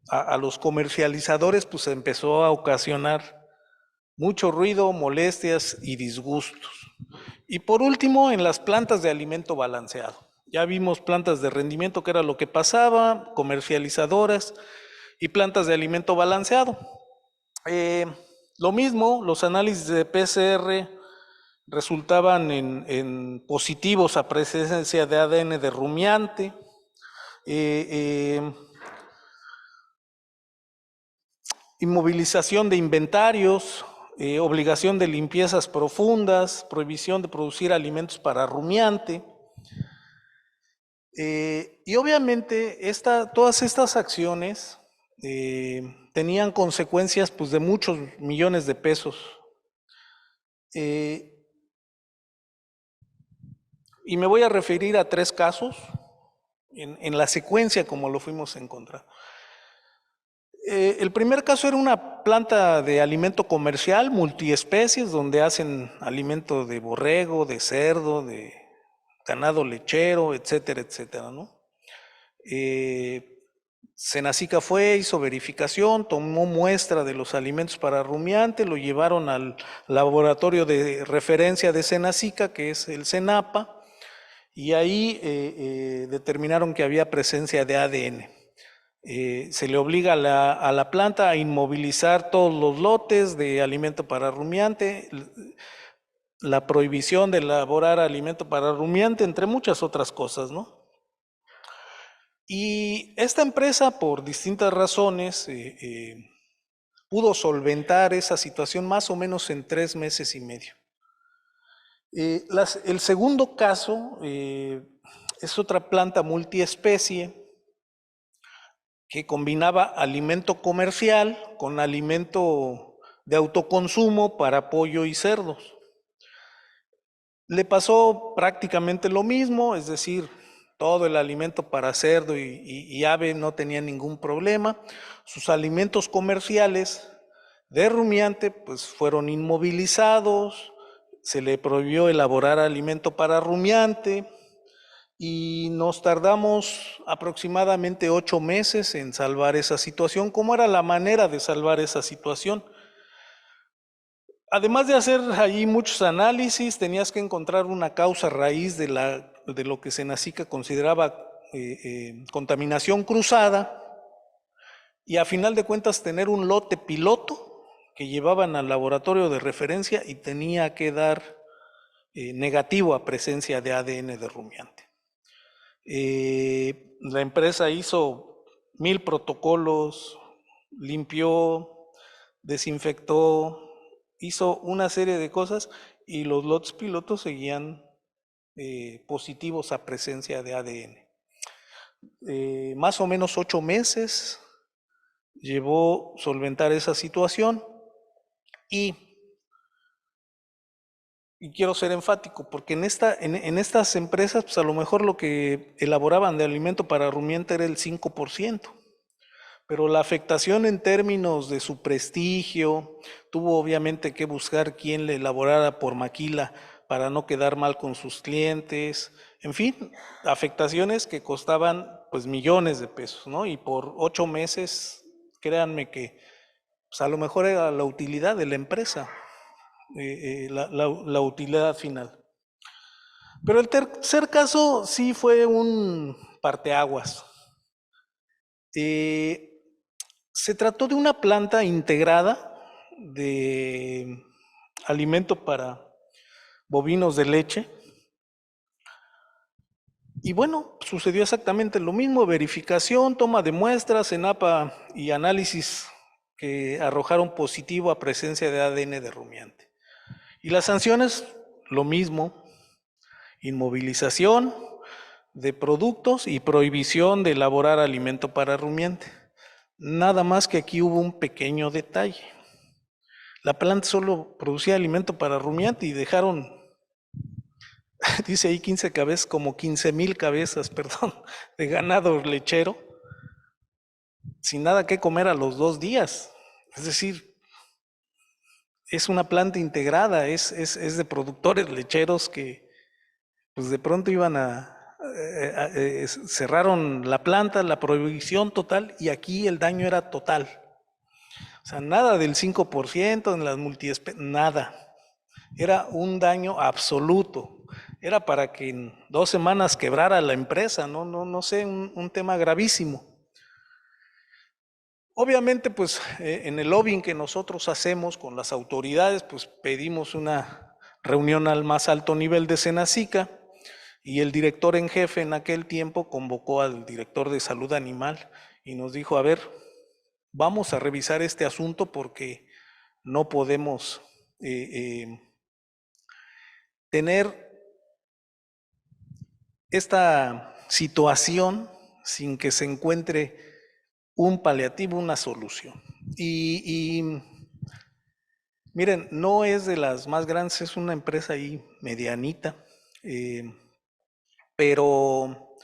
a los comercializadores pues empezó a ocasionar mucho ruido, molestias y disgustos. Y por último, en las plantas de alimento balanceado. Ya vimos plantas de rendimiento, que era lo que pasaba, comercializadoras y plantas de alimento balanceado. Lo mismo, los análisis de PCR resultaban en positivos a presencia de ADN de rumiante. Inmovilización de inventarios, obligación de limpiezas profundas, prohibición de producir alimentos para rumiante. Y obviamente todas estas acciones tenían consecuencias pues, de muchos millones de pesos. Y me voy a referir a 3 casos en la secuencia como lo fuimos encontrando. El primer caso era una planta de alimento comercial, multiespecies, donde hacen alimento de borrego, de cerdo, de ganado lechero, etcétera, etcétera, ¿no? Senacica fue, hizo verificación, tomó muestra de los alimentos para rumiante, lo llevaron al laboratorio de referencia de Senacica, que es el CENAPA, y ahí determinaron que había presencia de ADN. Se le obliga a la planta a inmovilizar todos los lotes de alimento para rumiante, la prohibición de elaborar alimento para rumiante, entre muchas otras cosas, ¿no? Y esta empresa, por distintas razones, pudo solventar esa situación más o menos en 3 meses y medio. El segundo caso es otra planta multiespecie que combinaba alimento comercial con alimento de autoconsumo para pollo y cerdos. Le pasó prácticamente lo mismo, es decir, todo el alimento para cerdo y ave no tenía ningún problema. Sus alimentos comerciales de rumiante pues fueron inmovilizados, se le prohibió elaborar alimento para rumiante, y nos tardamos aproximadamente 8 meses en salvar esa situación. ¿Cómo era la manera de salvar esa situación? Además de hacer allí muchos análisis, tenías que encontrar una causa raíz de lo que Senacica consideraba contaminación cruzada, y a final de cuentas tener un lote piloto que llevaban al laboratorio de referencia y tenía que dar negativo a presencia de ADN de rumiante. La empresa hizo 1000 protocolos, limpió, desinfectó, hizo una serie de cosas, y los lotes pilotos seguían positivos a presencia de ADN. Más o menos 8 meses llevó solventar esa situación, y quiero ser enfático, porque en estas empresas, pues a lo mejor lo que elaboraban de alimento para rumiante era el 5%, pero la afectación en términos de su prestigio, tuvo obviamente que buscar quién le elaborara por maquila para no quedar mal con sus clientes, en fin, afectaciones que costaban pues millones de pesos, ¿no? Y por 8 meses, créanme que pues a lo mejor era la utilidad de la empresa. La utilidad final. Pero el tercer caso sí fue un parteaguas. Se trató de una planta integrada de alimento para bovinos de leche. Y bueno, sucedió exactamente lo mismo: verificación, toma de muestras, CENAPA y análisis que arrojaron positivo a presencia de ADN de rumiante. Y las sanciones, lo mismo, inmovilización de productos y prohibición de elaborar alimento para rumiante. Nada más que aquí hubo un pequeño detalle. La planta solo producía alimento para rumiante y dejaron, dice ahí 15 cabezas, como 15,000 cabezas, perdón, de ganado lechero, sin nada que comer a los 2 días. Es decir, es una planta integrada, es de productores lecheros que pues de pronto iban cerraron la planta, la prohibición total, y aquí el daño era total. O sea, nada del 5% en las multiespecies, nada. Era un daño absoluto. Era para que en 2 semanas quebrara la empresa, no sé, un tema gravísimo. Obviamente, pues en el lobbying que nosotros hacemos con las autoridades, pues pedimos una reunión al más alto nivel de Senacica, y el director en jefe en aquel tiempo convocó al director de salud animal y nos dijo, a ver, vamos a revisar este asunto porque no podemos tener esta situación sin que se encuentre un paliativo, una solución. Y miren, no es de las más grandes, es una empresa ahí medianita, pero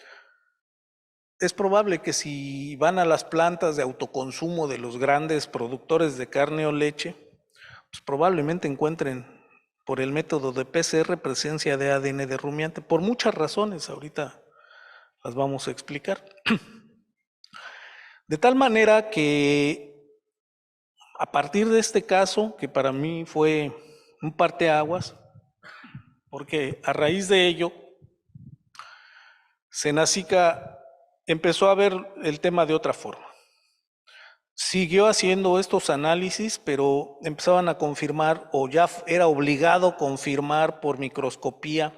es probable que si van a las plantas de autoconsumo de los grandes productores de carne o leche, pues probablemente encuentren por el método de PCR presencia de ADN de rumiante, por muchas razones, ahorita las vamos a explicar. De tal manera que a partir de este caso, que para mí fue un parteaguas, porque a raíz de ello, Senacica empezó a ver el tema de otra forma. Siguió haciendo estos análisis, pero empezaban a confirmar, o ya era obligado confirmar por microscopía,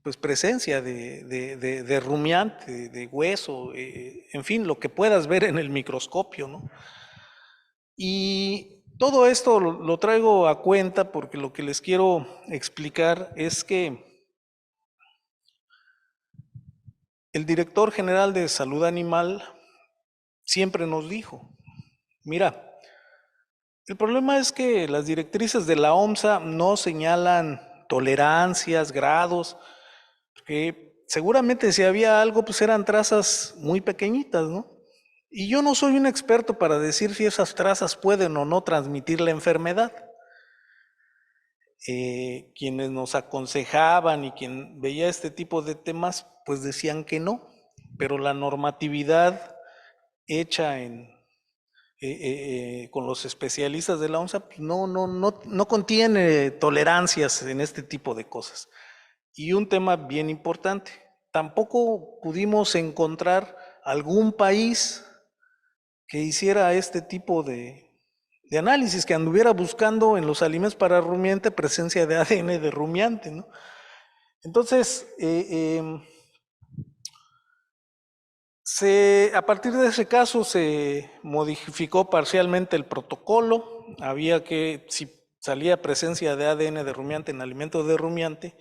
pues presencia de rumiante, de hueso, en fin, lo que puedas ver en el microscopio, ¿no? Y todo esto lo traigo a cuenta porque lo que les quiero explicar es que el director general de Salud Animal siempre nos dijo, mira, el problema es que las directrices de la OMSA no señalan tolerancias, grados, porque seguramente si había algo, pues eran trazas muy pequeñitas, ¿no? Y yo no soy un experto para decir si esas trazas pueden o no transmitir la enfermedad. Quienes nos aconsejaban y quien veía este tipo de temas, pues decían que no, pero la normatividad hecha con los especialistas de la OMSA pues no contiene tolerancias en este tipo de cosas. Y un tema bien importante, tampoco pudimos encontrar algún país que hiciera este tipo de análisis, que anduviera buscando en los alimentos para rumiante presencia de ADN de rumiante, ¿no? Entonces, a partir de ese caso se modificó parcialmente el protocolo. Había que, si salía presencia de ADN de rumiante en alimentos de rumiante,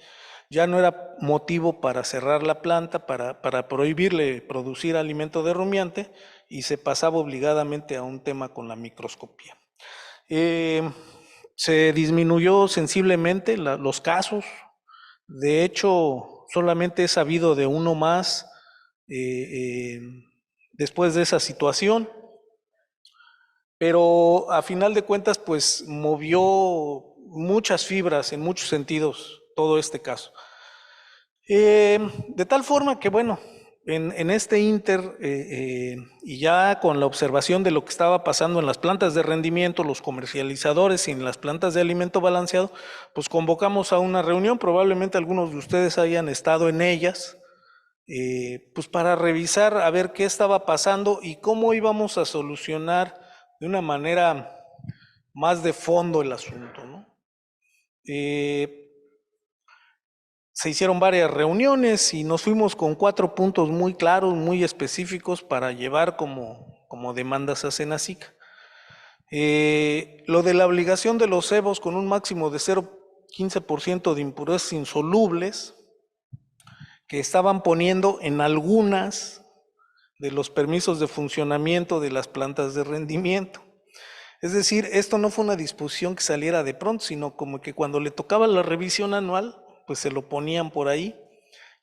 ya no era motivo para cerrar la planta, para prohibirle producir alimento de rumiante, y se pasaba obligadamente a un tema con la microscopía. Se disminuyó sensiblemente los casos. De hecho, solamente he sabido de uno más después de esa situación, pero a final de cuentas pues movió muchas fibras en muchos sentidos todo este caso. De tal forma que bueno, en este inter y ya con la observación de lo que estaba pasando en las plantas de rendimiento, los comercializadores y en las plantas de alimento balanceado, pues convocamos a una reunión, probablemente algunos de ustedes hayan estado en ellas, pues para revisar a ver qué estaba pasando y cómo íbamos a solucionar de una manera más de fondo el asunto, ¿no? Se hicieron varias reuniones y nos fuimos con 4 puntos muy claros, muy específicos para llevar como demandas a Senacica. Lo de la obligación de los cebos con un máximo de 0,15% de impurezas insolubles que estaban poniendo en algunas de los permisos de funcionamiento de las plantas de rendimiento. Es decir, esto no fue una disposición que saliera de pronto, sino como que cuando le tocaba la revisión anual, pues se lo ponían por ahí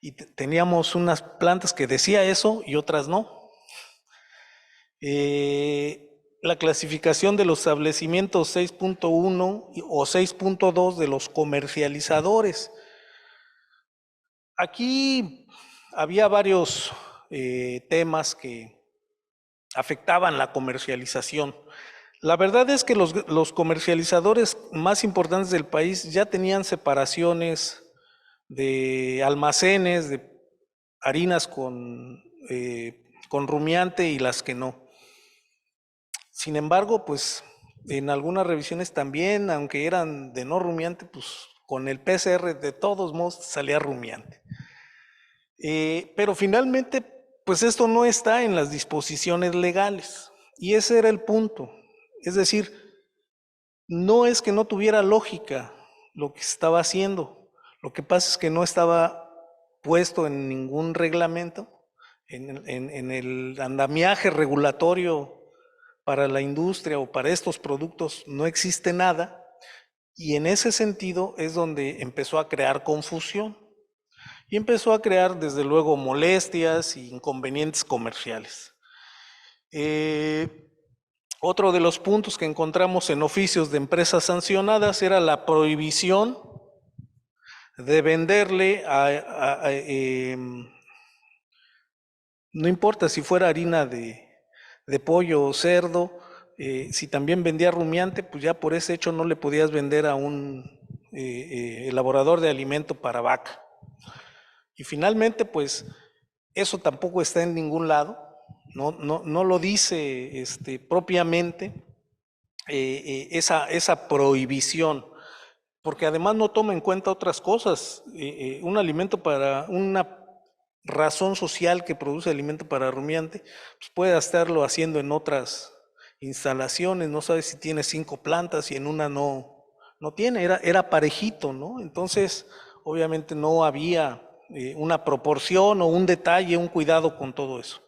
y teníamos unas plantas que decía eso y otras no. La clasificación de los establecimientos 6.1 o 6.2 de los comercializadores. Aquí había varios temas que afectaban la comercialización. La verdad es que los comercializadores más importantes del país ya tenían separaciones de almacenes, de harinas con rumiante y las que no. Sin embargo, pues en algunas revisiones también, aunque eran de no rumiante, pues con el PCR de todos modos salía rumiante. Pero finalmente, pues esto no está en las disposiciones legales. Y ese era el punto. Es decir, no es que no tuviera lógica lo que se estaba haciendo. Lo que pasa es que no estaba puesto en ningún reglamento, en el andamiaje regulatorio para la industria o para estos productos no existe nada. Y en ese sentido es donde empezó a crear confusión. Y empezó a crear, desde luego, molestias e inconvenientes comerciales. Otro de los puntos que encontramos en oficios de empresas sancionadas era la prohibición de venderle no importa si fuera harina de pollo o cerdo, si también vendía rumiante, pues ya por ese hecho no le podías vender a un elaborador de alimento para vaca. Y finalmente, pues eso tampoco está en ningún lado, no lo dice propiamente esa prohibición, porque además no toma en cuenta otras cosas. Un alimento para una razón social que produce alimento para rumiante, pues puede estarlo haciendo en otras instalaciones, no sabes si tiene 5 plantas y en una no tiene, era parejito, ¿no? Entonces, obviamente no había una proporción o un detalle, un cuidado con todo eso.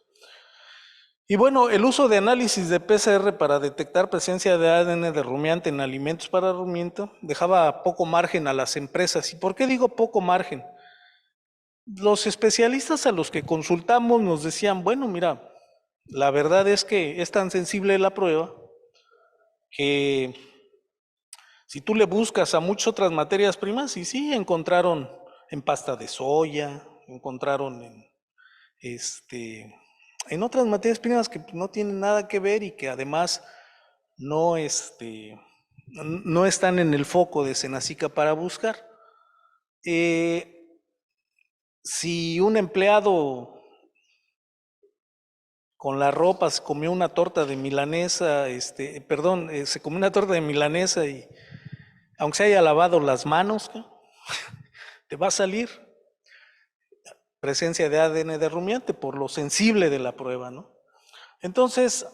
Y bueno, el uso de análisis de PCR para detectar presencia de ADN de rumiante en alimentos para rumiante dejaba poco margen a las empresas. ¿Y por qué digo poco margen? Los especialistas a los que consultamos nos decían, bueno, mira, la verdad es que es tan sensible la prueba que si tú le buscas a muchas otras materias primas, y sí, encontraron en pasta de soya, encontraron en otras materias primas que no tienen nada que ver y que además no están en el foco de Senacica para buscar. Si un empleado con la ropa se comió una torta de milanesa, se comió una torta de milanesa y aunque se haya lavado las manos, te va a salir presencia de ADN de rumiante por lo sensible de la prueba, ¿no? Entonces,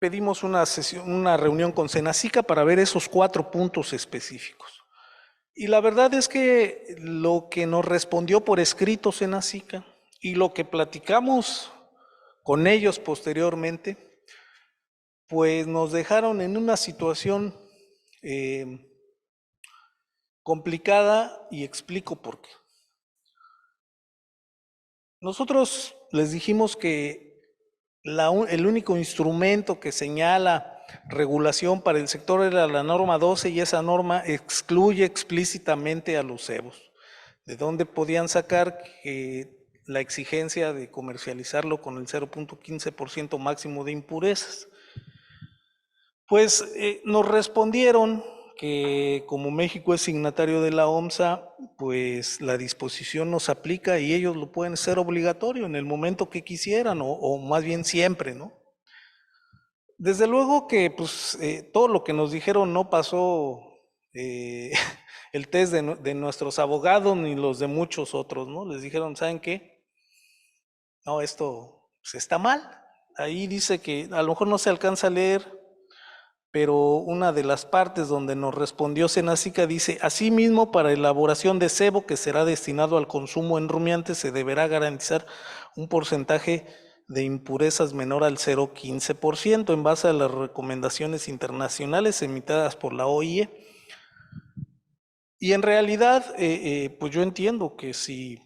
pedimos una reunión con Senacica para ver esos 4 puntos específicos. Y la verdad es que lo que nos respondió por escrito Senacica y lo que platicamos con ellos posteriormente, pues nos dejaron en una situación complicada y explico por qué. Nosotros les dijimos que el único instrumento que señala regulación para el sector era la norma 12 y esa norma excluye explícitamente a los cebos. ¿De dónde podían sacar que la exigencia de comercializarlo con el 0,15% máximo de impurezas? Pues nos respondieron que como México es signatario de la OMSA, pues la disposición nos aplica y ellos lo pueden hacer obligatorio en el momento que quisieran o más bien siempre, ¿no? Desde luego que pues todo lo que nos dijeron no pasó el test de nuestros abogados ni los de muchos otros, ¿no? Les dijeron, ¿saben qué? No, esto pues, está mal, ahí dice que a lo mejor no se alcanza a leer, pero una de las partes donde nos respondió Senacica dice: asimismo, para elaboración de cebo que será destinado al consumo en rumiantes se deberá garantizar un porcentaje de impurezas menor al 0,15% en base a las recomendaciones internacionales emitidas por la OIE. Y en realidad, pues yo entiendo que si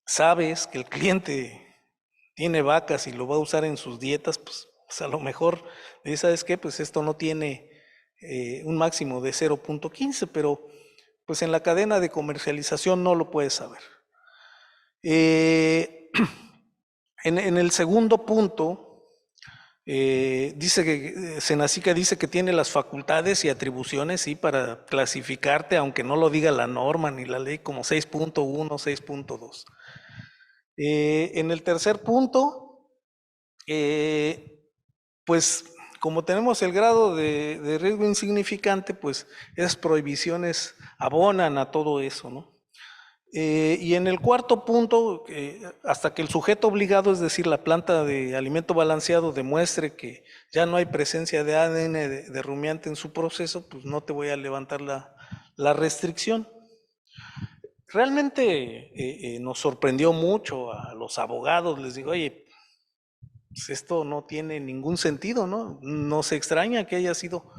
sabes que el cliente tiene vacas y lo va a usar en sus dietas, pues a lo mejor, ¿sabes qué? Pues esto no tiene un máximo de 0,15, pero pues en la cadena de comercialización no lo puedes saber. En el segundo punto, dice que Senacica dice que tiene las facultades y atribuciones, sí, para clasificarte, aunque no lo diga la norma ni la ley, como 6.1, 6.2. En el tercer punto, pues como tenemos el grado de riesgo insignificante, pues esas prohibiciones abonan a todo eso, ¿no? Y en el cuarto punto, hasta que el sujeto obligado, es decir, la planta de alimento balanceado, demuestre que ya no hay presencia de ADN de rumiante en su proceso, pues no te voy a levantar la restricción. Realmente nos sorprendió mucho a los abogados, les digo, oye, pues esto no tiene ningún sentido, ¿no? Nos extraña que haya sido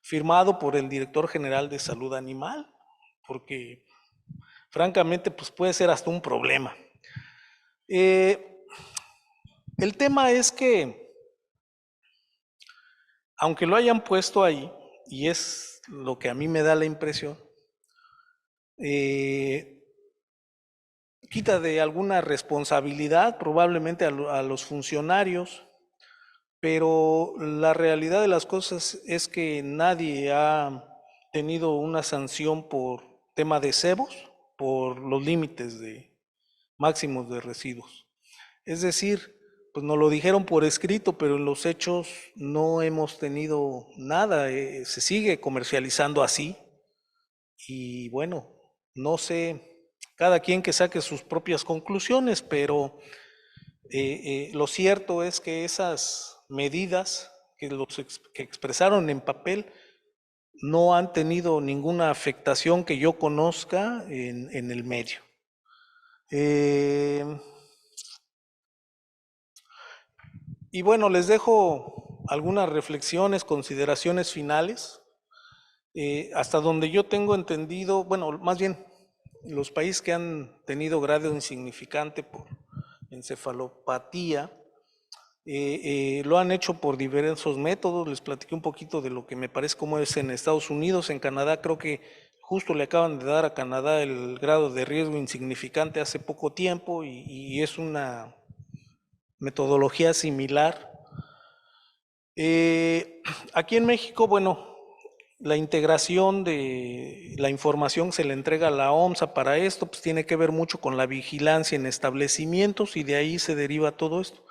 firmado por el director general de Salud Animal, porque francamente pues puede ser hasta un problema. El tema es que, aunque lo hayan puesto ahí, y es lo que a mí me da la impresión, quita de alguna responsabilidad probablemente a los funcionarios, pero la realidad de las cosas es que nadie ha tenido una sanción por tema de cebos, por los límites máximos de residuos. Es decir, pues nos lo dijeron por escrito, pero en los hechos no hemos tenido nada, se sigue comercializando así. Y bueno, no sé, cada quien que saque sus propias conclusiones, pero lo cierto es que esas medidas que expresaron en papel no han tenido ninguna afectación que yo conozca en el medio. Y bueno, les dejo algunas reflexiones, consideraciones finales. Hasta donde yo tengo entendido, bueno, más bien, los países que han tenido grado insignificante por encefalopatía, lo han hecho por diversos métodos. Les platiqué un poquito de lo que me parece cómo es en Estados Unidos. En Canadá creo que justo le acaban de dar a Canadá el grado de riesgo insignificante hace poco tiempo y es una metodología similar. Aquí en México, bueno, la integración de la información se le entrega a la OMSA para esto, pues tiene que ver mucho con la vigilancia en establecimientos y de ahí se deriva todo esto.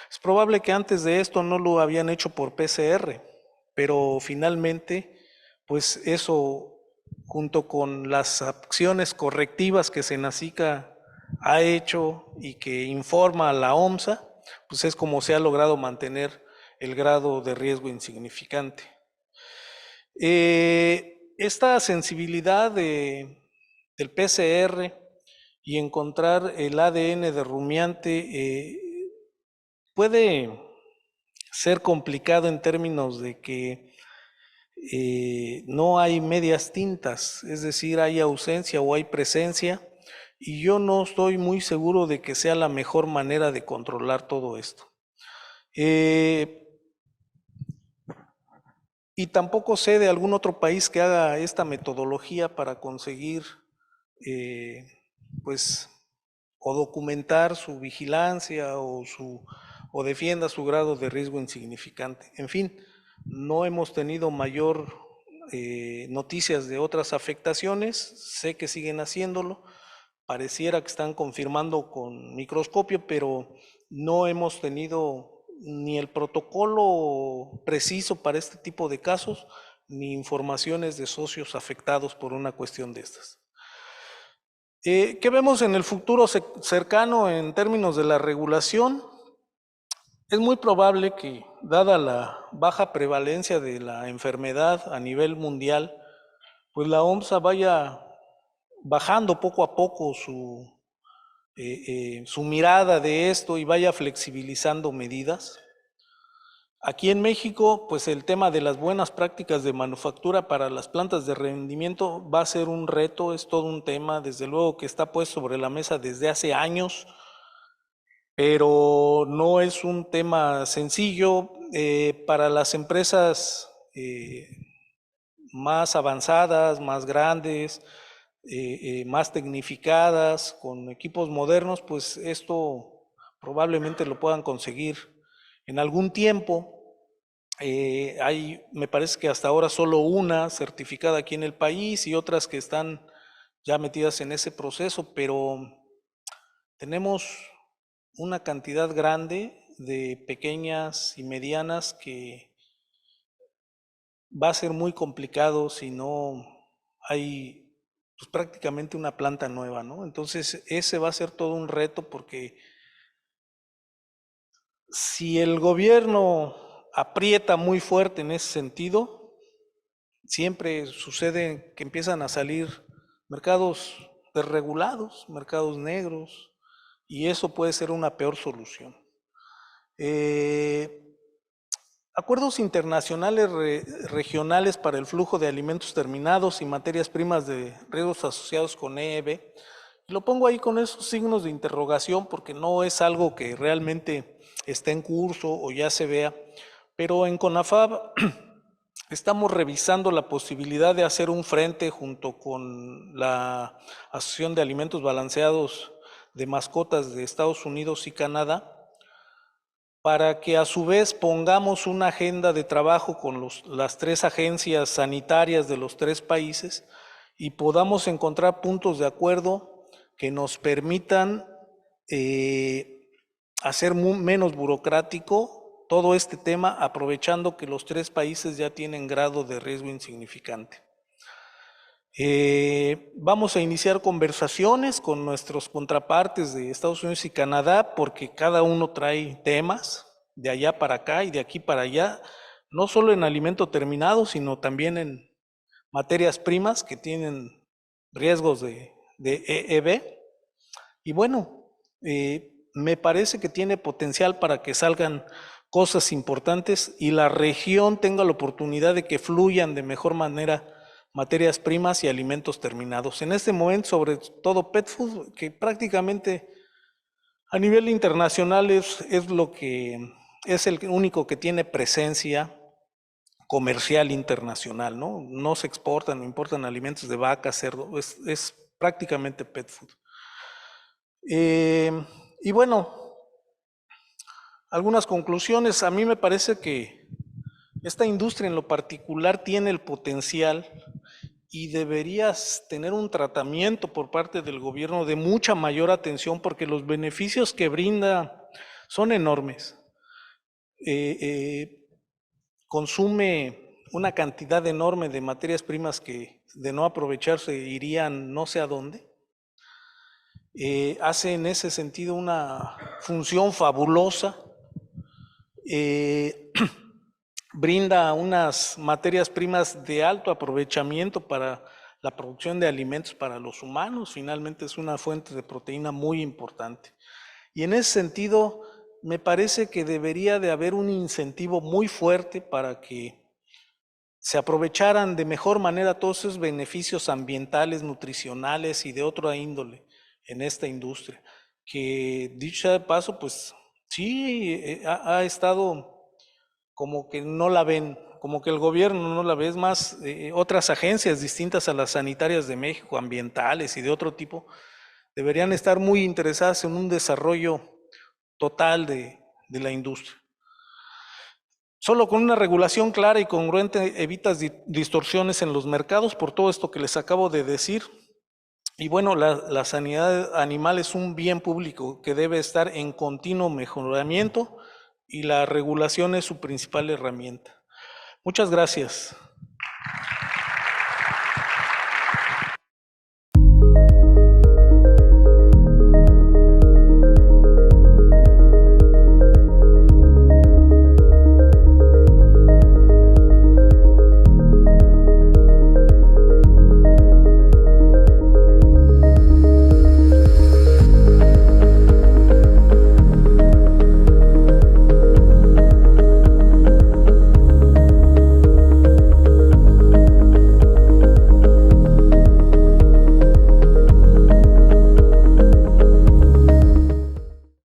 Es probable que antes de esto no lo habían hecho por PCR, pero finalmente, pues eso, junto con las acciones correctivas que Senacica ha hecho y que informa a la OMSA, pues es como se ha logrado mantener el grado de riesgo insignificante. Esta sensibilidad del PCR y encontrar el ADN de rumiante puede ser complicado en términos de que no hay medias tintas, es decir, hay ausencia o hay presencia, y yo no estoy muy seguro de que sea la mejor manera de controlar todo esto. Y tampoco sé de algún otro país que haga esta metodología para conseguir, pues, o documentar su vigilancia o defienda su grado de riesgo insignificante. En fin, no hemos tenido mayor noticias de otras afectaciones, sé que siguen haciéndolo, pareciera que están confirmando con microscopio, pero no hemos tenido ni el protocolo preciso para este tipo de casos, ni informaciones de socios afectados por una cuestión de estas. ¿Qué vemos en el futuro cercano en términos de la regulación? Es muy probable que, dada la baja prevalencia de la enfermedad a nivel mundial, pues la OMS vaya bajando poco a poco su mirada de esto y vaya flexibilizando medidas. Aquí en México, pues el tema de las buenas prácticas de manufactura para las plantas de rendimiento va a ser un reto, es todo un tema, desde luego que está puesto sobre la mesa desde hace años, pero no es un tema sencillo. Para las empresas más avanzadas, más grandes, más tecnificadas, con equipos modernos, pues esto probablemente lo puedan conseguir en algún tiempo. Me parece que hasta ahora solo una certificada aquí en el país y otras que están ya metidas en ese proceso, pero tenemos una cantidad grande de pequeñas y medianas que va a ser muy complicado si no hay pues, prácticamente una planta nueva, ¿no? Entonces ese va a ser todo un reto porque si el gobierno aprieta muy fuerte en ese sentido, siempre sucede que empiezan a salir mercados desregulados, mercados negros, y eso puede ser una peor solución. Acuerdos internacionales regionales para el flujo de alimentos terminados y materias primas de riesgos asociados con EEB. Lo pongo ahí con esos signos de interrogación porque no es algo que realmente está en curso o ya se vea, pero en CONAFAB estamos revisando la posibilidad de hacer un frente junto con la Asociación de Alimentos Balanceados de Mascotas de Estados Unidos y Canadá, para que a su vez pongamos una agenda de trabajo con las tres agencias sanitarias de los tres países y podamos encontrar puntos de acuerdo que nos permitan hacer menos burocrático todo este tema, aprovechando que los tres países ya tienen grado de riesgo insignificante. Vamos a iniciar conversaciones con nuestros contrapartes de Estados Unidos y Canadá porque cada uno trae temas de allá para acá y de aquí para allá, no solo en alimento terminado, sino también en materias primas que tienen riesgos de EEB. Y bueno, me parece que tiene potencial para que salgan cosas importantes y la región tenga la oportunidad de que fluyan de mejor manera materias primas y alimentos terminados. En este momento, sobre todo pet food, que prácticamente a nivel internacional es lo que es el único que tiene presencia comercial internacional, ¿no? No se exportan, no importan alimentos de vaca, cerdo, es prácticamente pet food. Y bueno, algunas conclusiones. A mí me parece que esta industria en lo particular tiene el potencial y deberías tener un tratamiento por parte del gobierno de mucha mayor atención porque los beneficios que brinda son enormes. Consume una cantidad enorme de materias primas que de no aprovecharse irían no sé a dónde. Hace en ese sentido una función fabulosa. Brinda unas materias primas de alto aprovechamiento para la producción de alimentos para los humanos. Finalmente es una fuente de proteína muy importante. Y en ese sentido, me parece que debería de haber un incentivo muy fuerte para que se aprovecharan de mejor manera todos esos beneficios ambientales, nutricionales y de otra índole en esta industria. Que dicho sea de paso, pues sí, ha estado como que no la ven, como que el gobierno no la ve, es más, otras agencias distintas a las sanitarias de México, ambientales y de otro tipo, deberían estar muy interesadas en un desarrollo total de la industria. Solo con una regulación clara y congruente evitas distorsiones en los mercados por todo esto que les acabo de decir. Y bueno, la sanidad animal es un bien público que debe estar en continuo mejoramiento y la regulación es su principal herramienta. Muchas gracias.